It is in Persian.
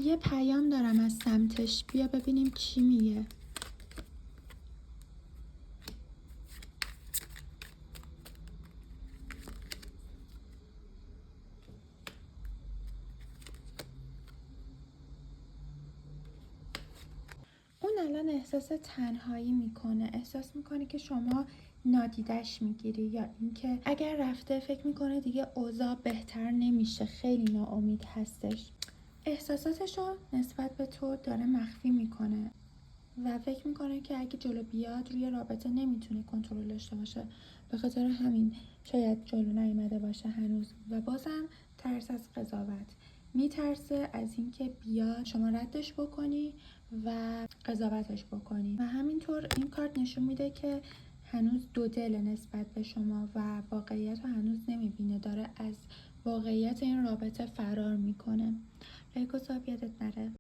یه پیام دارم از سمتش، بیا ببینیم چی میگه. اون الان احساس تنهایی میکنه، احساس میکنه که شما نادیدش میگیری، یا اینکه اگر رفته فکر میکنه دیگه اوضاع بهتر نمیشه، خیلی ناامید هستش. احساساتش رو نسبت به تو داره مخفی میکنه و فکر میکنه که اگه جلو بیاد روی رابطه نمیتونه کنترل داشته باشه، به خاطر همین شاید جلو نیامده باشه هنوز. و بازم ترس از قضاوت، میترسه از اینکه بیاد شما ردش بکنی و قضاوتش بکنی. و همینطور این کارت نشون میده که هنوز دو دل نسبت به شما و واقعیت رو هنوز نمیبینه، داره از واقعیت این رابطه فرار میکنه. ریکو صاحب یادت نره.